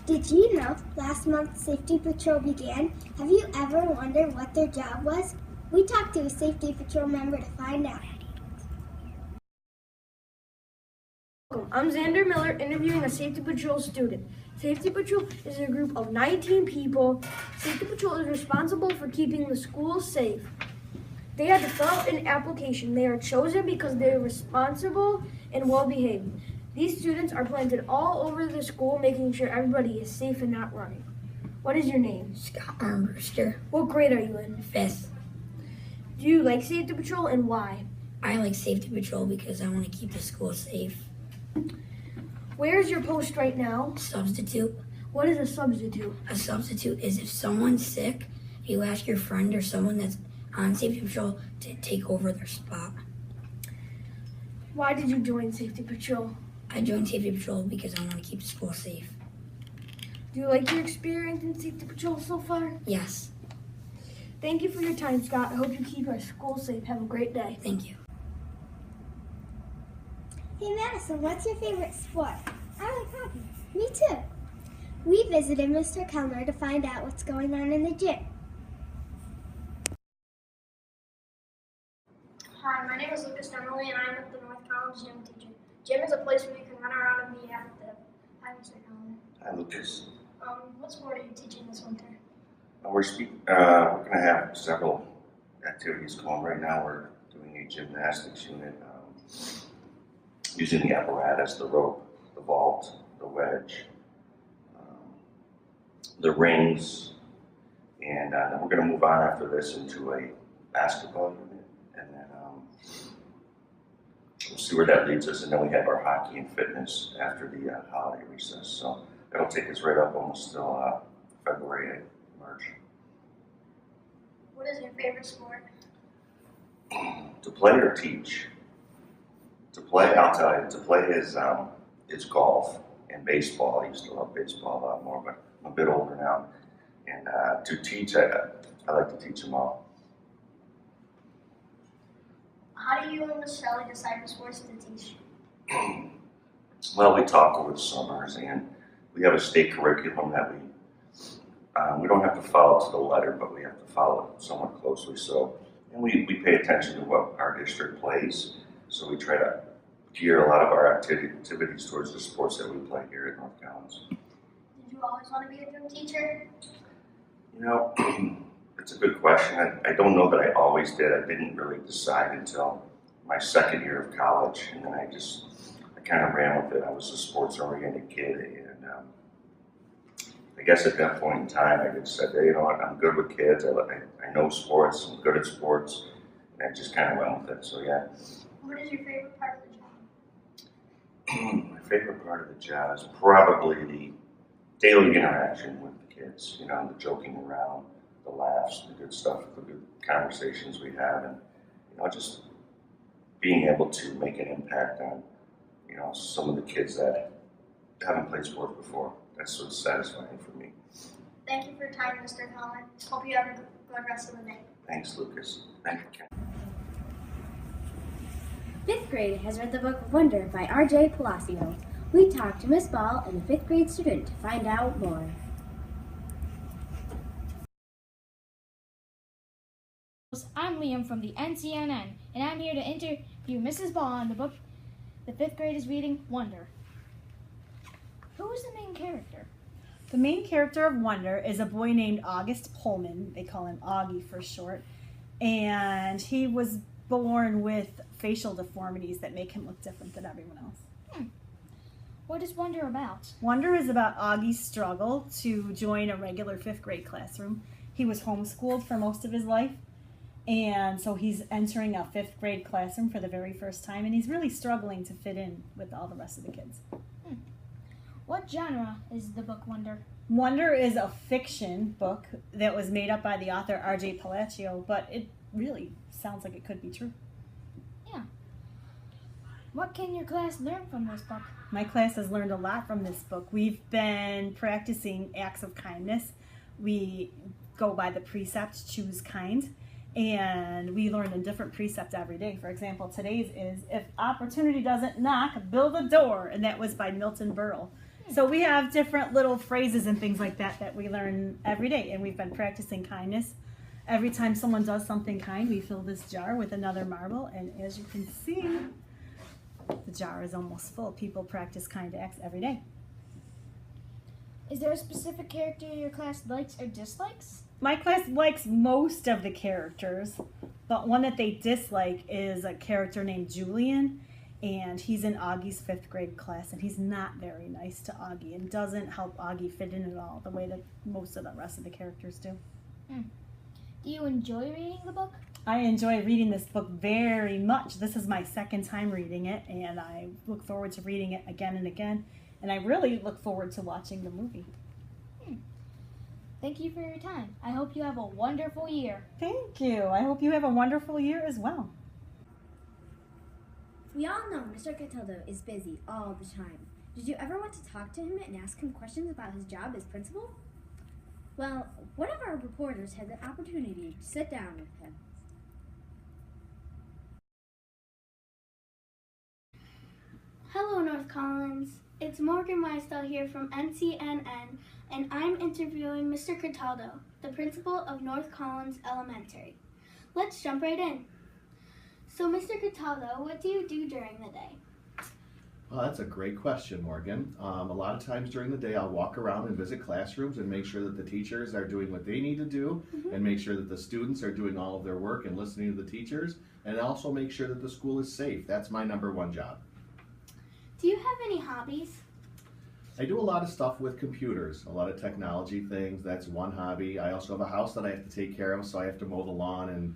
Did you know last month Safety Patrol began? Have you ever wondered what their job was? We talked to a Safety Patrol member to find out. I'm Xander Miller, interviewing a Safety Patrol student. Safety Patrol is a group of 19 people. Safety Patrol is responsible for keeping the school safe. They have to fill out an application. They are chosen because they are responsible and well-behaved. These students are planted all over the school, making sure everybody is safe and not running. What is your name? Scott Armbruster. What grade are you in? 5th. Do you like Safety Patrol and why? I like Safety Patrol because I want to keep the school safe. Where is your post right now? Substitute. What is a substitute? A substitute is if someone's sick, you ask your friend or someone that's on Safety Patrol to take over their spot. Why did you join Safety Patrol? I joined Safety Patrol because I want to keep the school safe. Do you like your experience in Safety Patrol so far? Yes. Thank you for your time, Scott. I hope you keep our school safe. Have a great day. Thank you. Hey Madison, what's your favorite sport? I like hockey. Me too. We visited Mr. Kellner to find out what's going on in the gym. Hi, my name is Lucas Emily, and I'm at the North College Gym teacher. Gym is a place where you can run around and be active. Hi, Mr. Collins. Hi, Lucas. What sport are you teaching this winter? We're going to have several activities going right now. We're doing a gymnastics unit using the apparatus, the rope, the vault, the wedge, the rings, and then we're going to move on after this into a basketball unit, and then we'll see where that leads us. And then we have our hockey and fitness after the holiday recess. So that'll take us right up almost till February, March. What is your favorite sport? To play or teach? To play, I'll tell you, to play is golf and baseball. I used to love baseball a lot more, but I'm a bit older now. And to teach, I like to teach them all. How do you and Miss Shelley decide which sports to teach? Well, we talk over the summers, and we have a state curriculum that we don't have to follow to the letter, but we have to follow it somewhat closely. So, and we pay attention to what our district plays. So we try to gear a lot of our activities towards the sports that we play here at North Collins. Did you always want to be a gym teacher? You know, it's a good question. I don't know that I always did. I didn't really decide until my second year of college, and then I kind of ran with it. I was a sports-oriented kid, and I guess at that point in time, I just said, hey, you know what, I'm good with kids. I know sports. I'm good at sports, and I just kind of went with it. So yeah. What is your favorite part of the job? My favorite part of the job is probably the daily interaction with the kids. You know, the joking around, the laughs, the good stuff, the good conversations we have, and you know, just being able to make an impact on, you know, some of the kids that haven't played sports before. That's what's satisfying for me. Thank you for your time, Mr. Collins. Hope you have a good rest of the day. Thanks, Lucas. Thank you, Ken. 5th grade has read the book Wonder by R.J. Palacio. We talked to Miss Ball and a 5th grade student to find out more. I'm Liam from the Ncnn, and I'm here to interview Mrs. Ball on the book the 5th grade is reading, Wonder. Who is the main character? The main character of Wonder is a boy named August Pullman. They call him Augie for short. And he was born with facial deformities that make him look different than everyone else. What is Wonder about? Wonder is about Augie's struggle to join a regular 5th grade classroom. He was homeschooled for most of his life, and so he's entering a 5th grade classroom for the very first time, and he's really struggling to fit in with all the rest of the kids. What genre is the book Wonder? Wonder is a fiction book that was made up by the author R.J. Palacio, but it really sounds like it could be true. Yeah. What can your class learn from this book? My class has learned a lot from this book. We've been practicing acts of kindness. We go by the precept, choose kind, and we learn a different precept every day. For example, today's is, if opportunity doesn't knock, build a door, and that was by Milton Berle. So we have different little phrases and things like that that we learn every day, and we've been practicing kindness. Every time someone does something kind, we fill this jar with another marble, and as you can see, the jar is almost full. People practice kind acts every day. Is there a specific character your class likes or dislikes? My class likes most of the characters, but one that they dislike is a character named Julian, and he's in Augie's 5th grade class, and he's not very nice to Augie and doesn't help Augie fit in at all the way that most of the rest of the characters do. Do you enjoy reading the book? I enjoy reading this book very much. This is my second time reading it, and I look forward to reading it again and again, and I really look forward to watching the movie. Thank you for your time. I hope you have a wonderful year. Thank you. I hope you have a wonderful year as well. We all know Mr. Cataldo is busy all the time. Did you ever want to talk to him and ask him questions about his job as principal? Well, one of our reporters had the opportunity to sit down with him. Hello, North Collins. It's Morgan Weistel here from Ncnn, and I'm interviewing Mr. Cataldo, the principal of North Collins Elementary. Let's jump right in. So, Mr. Cataldo, what do you do during the day? Well, that's a great question, Morgan. A lot of times during the day, I'll walk around and visit classrooms and make sure that the teachers are doing what they need to do, and make sure that the students are doing all of their work and listening to the teachers, and also make sure that the school is safe. That's my #1 job. Do you have any hobbies? I do a lot of stuff with computers, a lot of technology things. That's one hobby. I also have a house that I have to take care of, so I have to mow the lawn and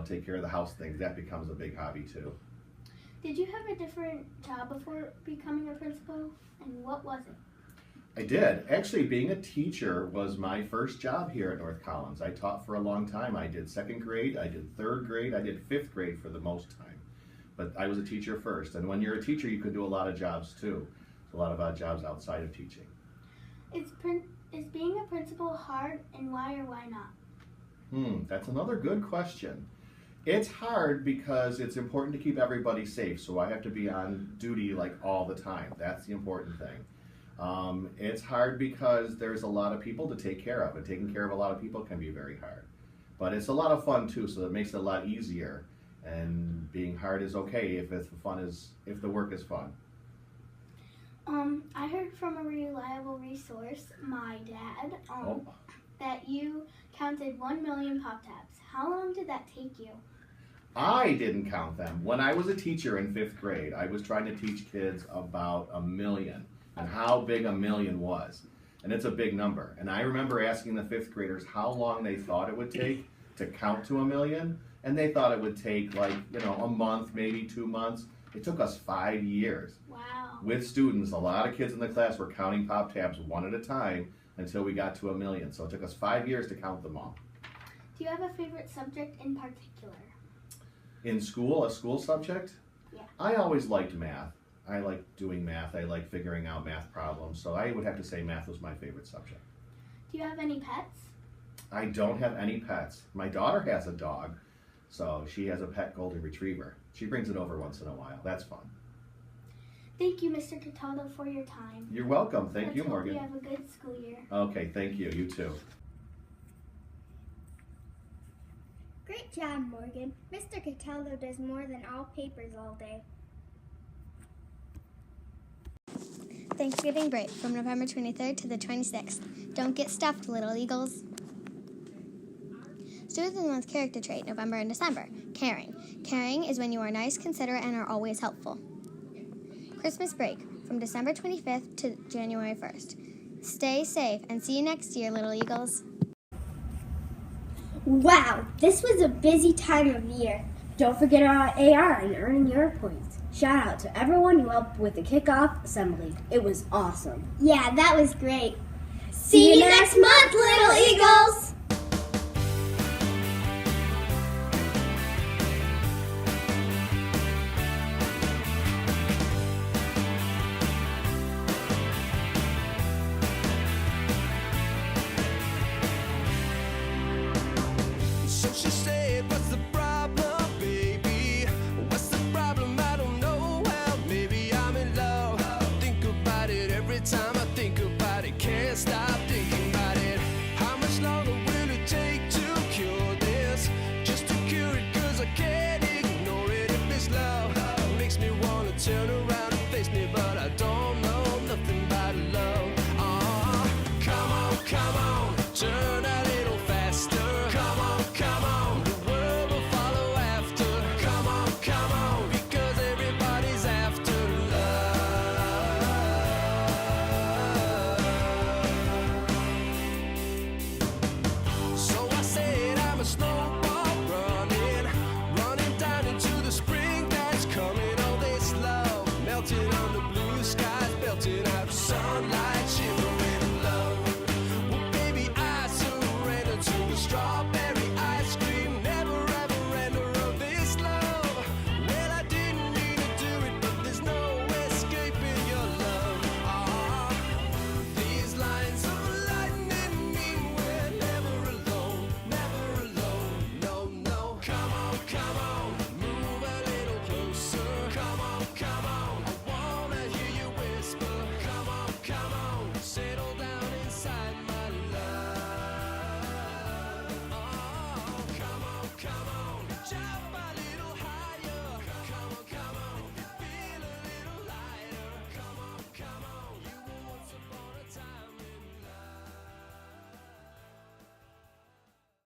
take care of the house things. That becomes a big hobby too. Did you have a different job before becoming a principal, and what was it? I did. Actually, being a teacher was my first job here at North Collins. I taught for a long time. I did 2nd grade, I did 3rd grade, I did 5th grade for the most time. But I was a teacher first. And when you're a teacher, you can do a lot of jobs too. A lot of jobs outside of teaching. Is being a principal hard, and why or why not? That's another good question. It's hard because it's important to keep everybody safe, so I have to be on duty like all the time. That's the important thing. It's hard because there's a lot of people to take care of, and taking care of a lot of people can be very hard. But it's a lot of fun too, so it makes it a lot easier. And being hard is okay if the work is fun. I heard from a reliable resource, my dad, that you counted 1 million pop tabs. How long did that take you? I didn't count them. When I was a teacher in 5th grade, I was trying to teach kids about 1 million and how big 1 million was. And it's a big number. And I remember asking the 5th graders how long they thought it would take to count to 1 million. And they thought it would take a month, maybe 2 months. It took us 5 years. Wow. With students, a lot of kids in the class were counting pop tabs one at a time until we got to 1 million. So it took us 5 years to count them all. Do you have a favorite subject in particular? In school, a school subject? Yeah. I always liked math. I like doing math. I like figuring out math problems. So I would have to say math was my favorite subject. Do you have any pets? I don't have any pets. My daughter has a dog, so she has a pet golden retriever. She brings it over once in a while. That's fun. Thank you, Mr. Cataldo, for your time. You're welcome. Thank you, Let's hope Morgan. you have a good school year. Okay, thank you. You too. Great job, Morgan. Mr. Cataldo does more than all papers all day. Thanksgiving break from November 23rd to the 26th. Don't get stuffed, little eagles. Students with character trait, November and December. Caring. Caring is when you are nice, considerate, and are always helpful. Christmas break from December 25th to January 1st. Stay safe and see you next year, little eagles. Wow, this was a busy time of year. Don't forget about AR and earning your points. Shout out to everyone who helped with the kickoff assembly. It was awesome. Yeah, that was great. See you next month, little eagles!